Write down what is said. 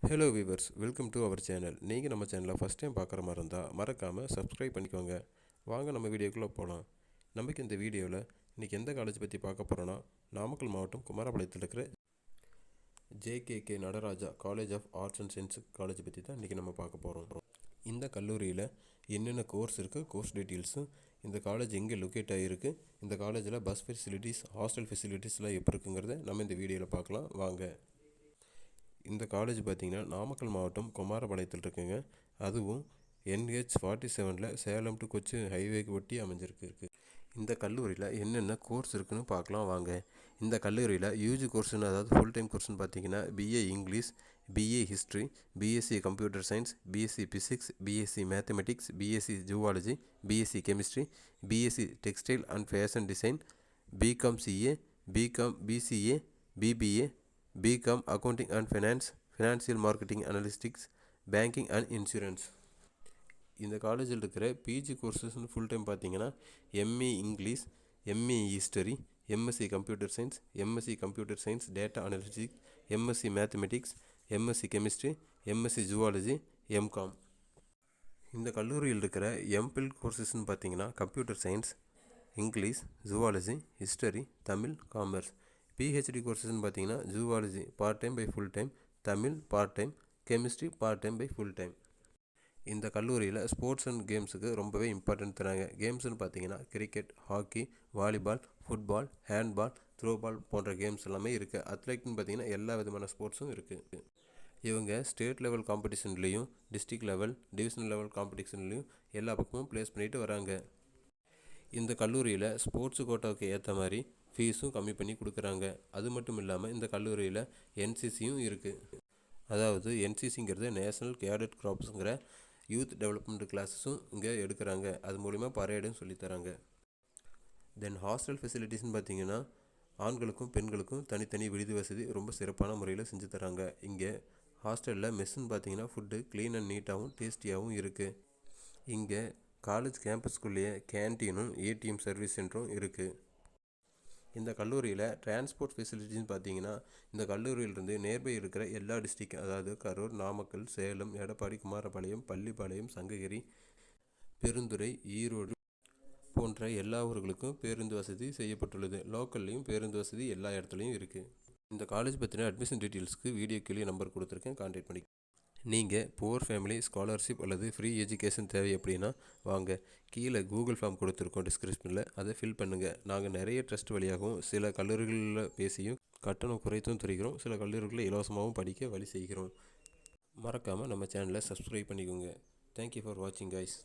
Hello viewers, welcome to our channel. நீங்கள் நம்ம சேனலை ஃபஸ்ட் டைம் பார்க்குற மாதிரி இருந்தால் மறக்காமல் சப்ஸ்கிரைப் பண்ணிக்கோங்க. வாங்க நம்ம வீடியோக்குள்ளே போகலாம். நமக்கு இந்த வீடியோவில் இன்றைக்கி எந்த காலேஜ் பற்றி பார்க்க போகிறோன்னா, நாமக்கல் மாவட்டம் குமாரபாளையத்தில் இருக்கிற JKK Nataraja college of arts and science college பற்றி தான் இன்றைக்கி நம்ம பார்க்க போகிறோம். இந்த கல்லூரியில் என்னென்ன கோர்ஸ் இருக்குது, கோர்ஸ் டீட்டெயில்ஸும், இந்த காலேஜ் எங்கே லொக்கேட் ஆகிருக்கு, இந்த காலேஜில் பஸ் ஃபெசிலிட்டிஸ், ஹாஸ்டல் ஃபெசிலிட்டிஸ்லாம் எப்படி இருக்குங்கிறத நம்ம இந்த வீடியோவில் பார்க்கலாம். வாங்க. இந்த காலேஜ் பார்த்திங்கன்னா நாமக்கல் மாவட்டம் குமாரபாளையத்தில் இருக்குங்க. அதுவும் NH47 சேலம் டு கொச்சி ஹைவேக்கு ஒட்டி அமைஞ்சிருக்கு. இந்த கல்லூரியில் என்னென்ன கோர்ஸ் இருக்குன்னு பார்க்கலாம் வாங்க. இந்த கல்லூரியில் யூஜி கோர்ஸ்னு, அதாவது ஃபுல் டைம் கோர்ஸ்னு பார்த்தீங்கன்னா BA English, BA history, BSc computer science, BSc physics, BSc mathematics, BSc zoology, BSc chemistry, BSc textile and fashion design, BCom CA, BCom BCA, BBA, BCom accounting and finance, financial marketing analytics, banking and insurance. இந்த காலேஜில் இருக்கிற PG கோர்சஸ்னு full time பார்த்தீங்கன்னா ME English, ME history, MSc computer science, MSc computer science data analytics, MSc mathematics, MSc chemistry, MSc zoology, MCom. இந்த கல்லூரியில் இருக்கிற MPhil கோர்சஸ்ன்னு பார்த்தீங்கன்னா computer science, English, zoology, history, Tamil, commerce. PhD கோர்சஸ்ன்னு பார்த்தீங்கன்னா zoology part time by full time, Tamil part time, chemistry part time by full time. இந்த கல்லூரியில் sports and கேம்ஸுக்கு ரொம்பவே important தராங்க. கேம்ஸ்னு பார்த்தீங்கன்னா cricket, hockey, volleyball, football, handball, throwball போன்ற கேம்ஸ் எல்லாமே இருக்குது. அத்லெட்னு பார்த்தீங்கன்னா எல்லா விதமான ஸ்போர்ட்ஸும் இருக்குது. இவங்க ஸ்டேட் லெவல் காம்படிஷன்லேயும், டிஸ்ட்ரிக்ட் லெவல், டிவிஷனல் லெவல் காம்படிஷன்லேயும் எல்லா பக்கமும் ப்ளேஸ் பண்ணிட்டு வராங்க. இந்த கல்லூரியில் ஸ்போர்ட்ஸு கோட்டாவுக்கு ஏற்ற மாதிரி ஃபீஸும் கம்மி பண்ணி கொடுக்குறாங்க. அது மட்டும் இல்லாமல் இந்த கல்லூரியில் NCCயும் இருக்குது. அதாவது NCCங்கிறது நேஷனல் கேடட் கிராப்ஸுங்கிற யூத் டெவலப்மெண்ட் கிளாஸஸும் இங்கே எடுக்கிறாங்க. அது மூலிமா பரேடும் சொல்லித்தராங்க. தென் ஹாஸ்டல் ஃபெசிலிட்டிஸ்னு பார்த்தீங்கன்னா ஆண்களுக்கும் பெண்களுக்கும் தனித்தனி விடுதி வசதி ரொம்ப சிறப்பான முறையில் செஞ்சு தராங்க. இங்கே ஹாஸ்டலில் மெஸ்ஸுன்னு பார்த்தீங்கன்னா ஃபுட்டு க்ளீன் அண்ட் நீட்டாகவும் டேஸ்டியாகவும் இருக்குது. இங்கே காலேஜ் கேம்பஸ்குள்ளேயே கேன்டீனும் ATM சர்வீஸ் சென்டரும் இருக்குது. இந்த கல்லூரியில் டிரான்ஸ்போர்ட் ஃபெசிலிட்டின்னு பார்த்தீங்கன்னா இந்த கல்லூரியிலிருந்து நேர்பை இருக்கிற எல்லா டிஸ்ட்ரிக்ட், அதாவது கரூர், நாமக்கல், சேலம், எடப்பாடி, குமாரபாளையம், பள்ளிப்பாளையம், சங்ககிரி, பெருந்துறை, ஈரோடு போன்ற எல்லா ஊர்களுக்கும் பேருந்து வசதி செய்யப்பட்டுள்ளது. லோக்கல்லையும் பேருந்து வசதி எல்லா இடத்துலையும் இருக்குது. இந்த காலேஜ் பற்றின அட்மிஷன் டீட்டெயில்ஸ்க்கு வீடியோ கீழே நம்பர் கொடுத்துருக்கேன், கான்டாக்ட் பண்ணி. நீங்கள் புவர் ஃபேமிலி, ஸ்காலர்ஷிப் அல்லது ஃப்ரீ எஜுகேஷன் தேவை அப்படின்னா வாங்க, கீழே கூகுள் ஃபார்ம் கொடுத்துருக்கோம் டிஸ்கிரிப்ஷனில், அதை ஃபில் பண்ணுங்கள். நாங்கள் நிறைய ட்ரஸ்ட் வழியாகவும் சில கல்லூரிகளில் பேசியும் கட்டணம் குறைத்தும் தருகிறோம். சில கல்லூரிகளில் இலவசமாகவும் படிக்க வழி செய்கிறோம். மறக்காமல் நம்ம சேனலை சப்ஸ்கிரைப் பண்ணிக்கோங்க. தேங்க்யூ ஃபார் வாட்சிங் கைஸ்.